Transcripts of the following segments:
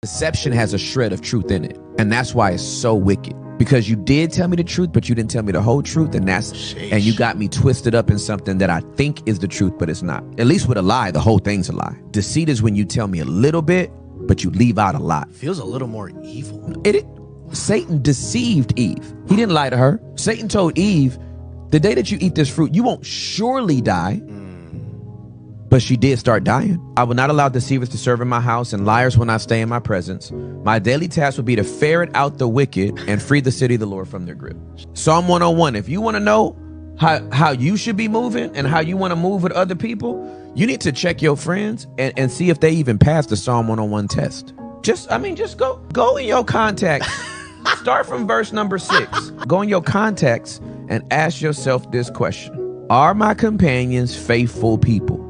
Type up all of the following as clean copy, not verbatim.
Deception has a shred of truth in it. And that's why it's so wicked. Because you did tell me the truth, but you didn't tell me the whole truth. And you got me twisted up in something that I think is the truth, but it's not. At least with a lie, the whole thing's a lie. Deceit is when you tell me a little bit, but you leave out a lot. Feels a little more evil. Satan deceived Eve. He didn't lie to her. Satan told Eve, the day that you eat this fruit, you won't surely die. But she did start dying. I will not allow deceivers to serve in my house, and liars will not stay in my presence. My daily task will be to ferret out the wicked and free the city of the Lord from their grip. Psalm 101. If you want to know how you should be moving and how you want to move with other people, you need to check your friends and see if they even passed the Psalm 101 test. Just go in your contacts. Start from verse number 6. Go in your contacts and ask yourself this question. Are my companions faithful people?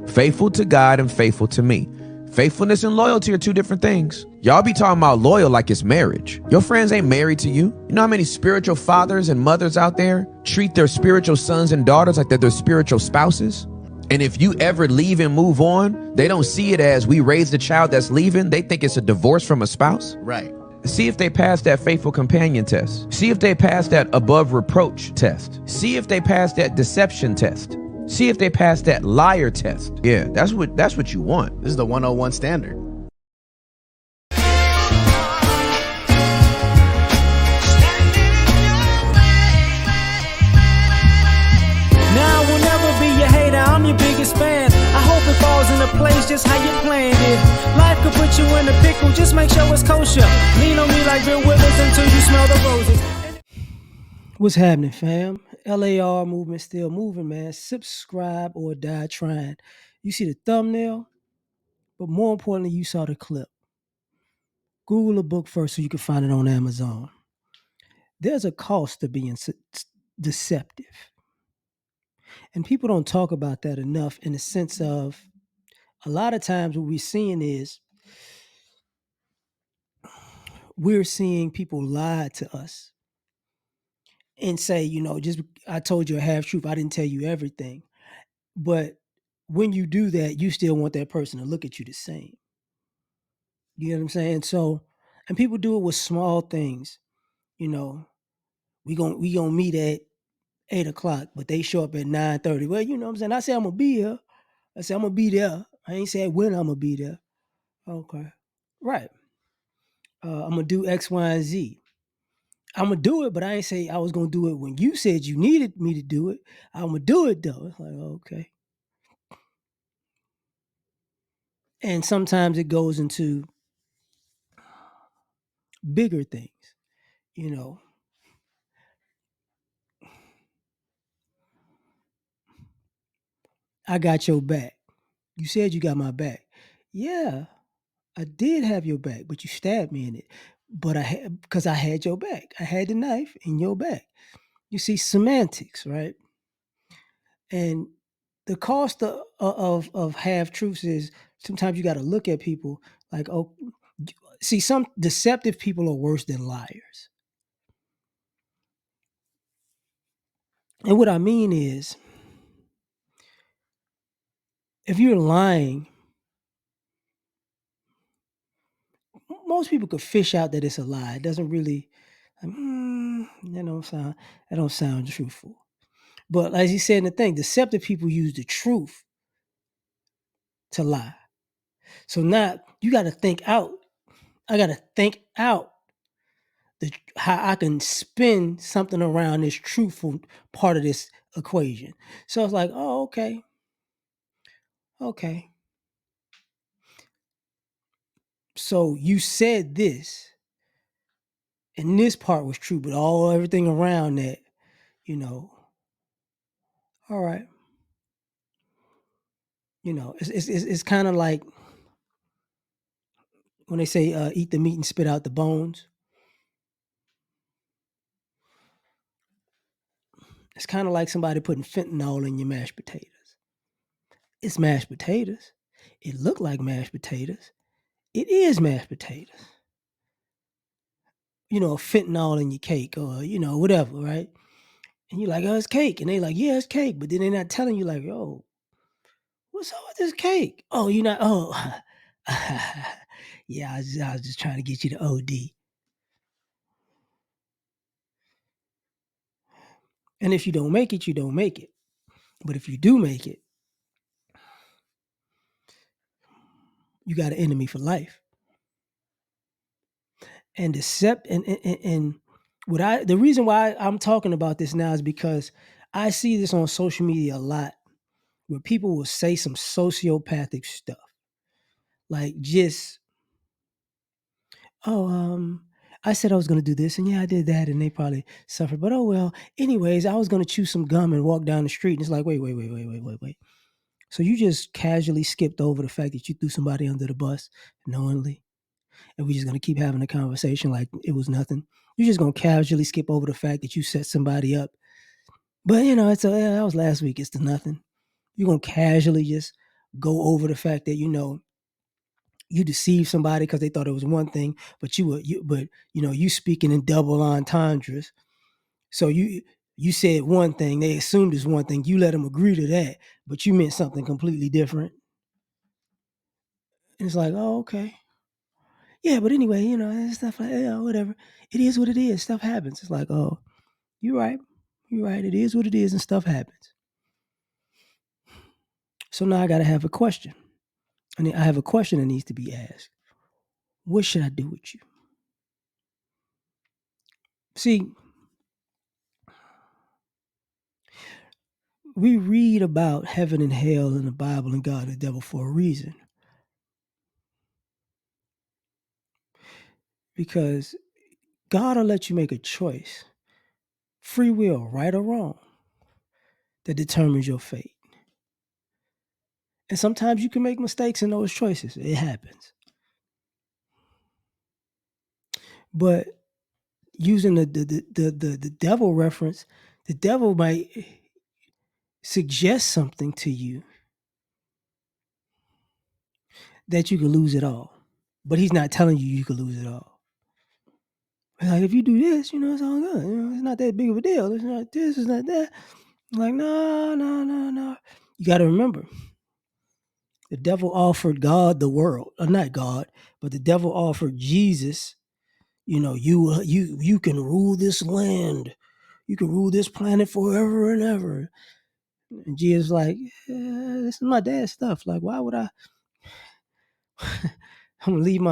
Faithful to God and faithful to me. Faithfulness and loyalty are two different things. Y'all be talking about loyal like it's marriage. Your friends ain't married to you. You know how many spiritual fathers and mothers out there treat their spiritual sons and daughters like they're their spiritual spouses? And if you ever leave and move on, they don't see it as we raised a child that's leaving. They think it's a divorce from a spouse. Right. See if they pass that faithful companion test. See if they pass that above reproach test. See if they pass that deception test. See if they pass that liar test. Yeah, that's what you want. This is the 101 standard. Now I will never be your hater, I'm your biggest fan. I hope it falls into place just how you planned it. Life could put you in a pickle, just make sure it's kosher. Lean on me like Bill Withers until you smell the roses. What's happening, fam? L.A.R. movement still moving, man. Subscribe or die trying. You see the thumbnail, but more importantly, you saw the clip. Google a book first so you can find it on Amazon. There's a cost to being deceptive. And people don't talk about that enough in the sense of a lot of times what we're seeing is we're seeing people lie to us and say, just I told you a half truth. I didn't tell you everything. But when you do that, you still want that person to look at you the same. You know what I'm saying? So, and people do it with small things. We gonna meet at 8:00, but they show up at 9:30. Well, you know what I'm saying? I say I'm gonna be here. I say I'm gonna be there. I ain't said when I'm gonna be there. Okay. Right. I'm gonna do X, Y, and Z. I'm gonna do it, but I ain't say I was gonna do it when you said you needed me to do it. I'm gonna do it though. It's like, okay. And sometimes it goes into bigger things, I got your back. You said you got my back. Yeah, I did have your back, but you stabbed me in it. But because I had your back. I had the knife in your back. You see, semantics, right? And the cost of half truths is sometimes you got to look at people like, oh, see, some deceptive people are worse than liars. And what I mean is, if you're lying, most people could fish out that it's a lie. It doesn't really, that don't sound truthful. But as he said in the thing, deceptive people use the truth to lie. So now you got to think out. I got to think out how I can spin something around this truthful part of this equation. So it's like, oh, okay. So you said this, and this part was true, but everything around that, all right. It's kind of like when they say eat the meat and spit out the bones. It's kind of like somebody putting fentanyl in your mashed potatoes. It's mashed potatoes. It looked like mashed potatoes. It is mashed potatoes. Fentanyl in your cake or, whatever, right? And you're like, oh, it's cake. And they like, yeah, it's cake. But then they're not telling you like, oh, what's up with this cake? Oh, you're not, oh, Yeah, I was just trying to get you to OD. And if you don't make it, you don't make it. But if you do make it, you got an enemy for life. And and the reason why I'm talking about this now is because I see this on social media a lot where people will say some sociopathic stuff. Like just, oh, I said I was gonna do this, and yeah, I did that, and they probably suffered. But oh well. Anyways, I was gonna chew some gum and walk down the street, and it's like, wait. So you just casually skipped over the fact that you threw somebody under the bus knowingly, and we're just gonna keep having a conversation like it was nothing. You're just gonna casually skip over the fact that you set somebody up. But yeah, that was last week. It's to nothing. You're gonna casually just go over the fact that you deceived somebody because they thought it was one thing, but you speaking in double entendres. So you said one thing, they assumed it's one thing. You let them agree to that, but you meant something completely different. And it's like, oh, okay. Yeah, but anyway, stuff like, whatever. It is what it is. Stuff happens. It's like, oh, you're right. You're right. It is what it is, and stuff happens. So now I got to have a question. I have a question that needs to be asked. What should I do with you? See, we read about heaven and hell in the Bible and God and the devil for a reason. Because God will let you make a choice, free will, right or wrong, that determines your fate. And sometimes you can make mistakes in those choices. It happens. But using the devil reference, the devil might suggest something to you that you could lose it all. But he's not telling you could lose it all. Like, if you do this, it's all good. It's not that big of a deal. It's not this, it's not that. Like, no. You got to remember, the devil offered God the world, or not God, but the devil offered Jesus. You can rule this land, you can rule this planet forever and ever. And Jesus like, this is my dad's stuff. Like, why would I? I'm gonna leave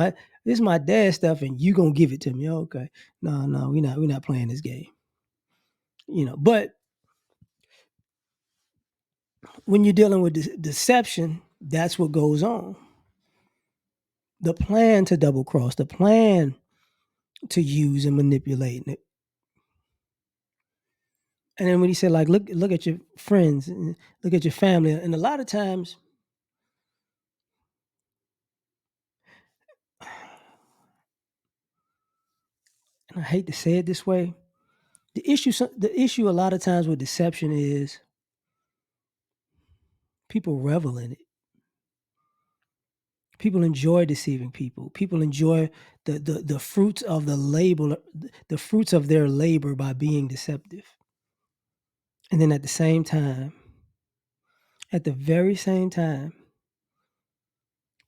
this is my dad's stuff, and you gonna give it to me? Okay, no, we're not playing this game. But when you're dealing with deception, that's what goes on. The plan to double cross, the plan to use and manipulate it. And then when he said, like, look at your friends, and look at your family, and a lot of times, and I hate to say it this way, the issue a lot of times with deception is people revel in it. People enjoy deceiving people. People enjoy the fruits of the fruits of their labor by being deceptive. And then at the very same time,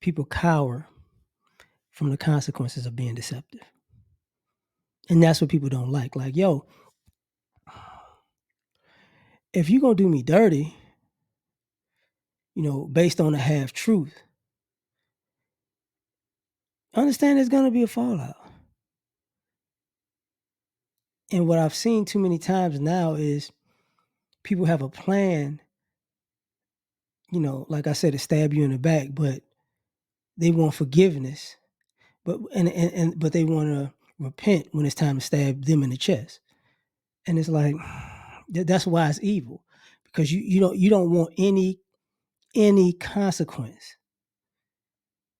people cower from the consequences of being deceptive. And that's what people don't like. Like, yo, if you're going to do me dirty, based on a half truth, understand there's going to be a fallout. And what I've seen too many times now is people have a plan, like I said, to stab you in the back, but they want forgiveness, but they want to repent when it's time to stab them in the chest. And it's like, that's why it's evil, because you don't want any consequence.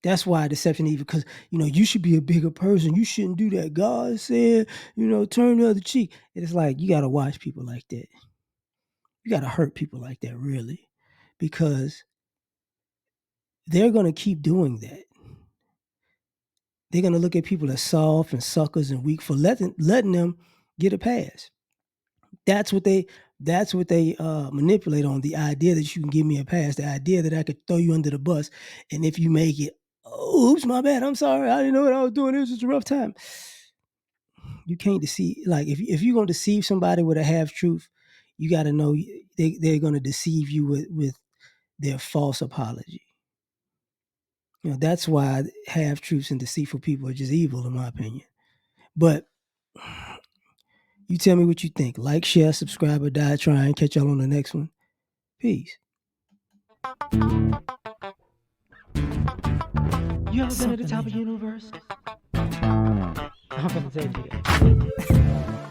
That's why deception evil, because you should be a bigger person. You shouldn't do that. God said, turn the other cheek. And it's like, you got to watch people like that. You got to hurt people like that, really, because they're going to keep doing that. They're going to look at people as soft and suckers and weak for letting them get a pass. That's what they manipulate on, the idea that you can give me a pass, the idea that I could throw you under the bus, and if you make it, oops, my bad. I'm sorry. I didn't know what I was doing. It was just a rough time. You can't deceive. Like if you're gonna deceive somebody with a half truth, you got to know they're gonna deceive you with their false apology. That's why half truths and deceitful people are just evil, in my opinion. But you tell me what you think. Like, share, subscribe, or die trying. Catch y'all on the next one. Peace. You ever been at the top of the universe? I'm gonna take you.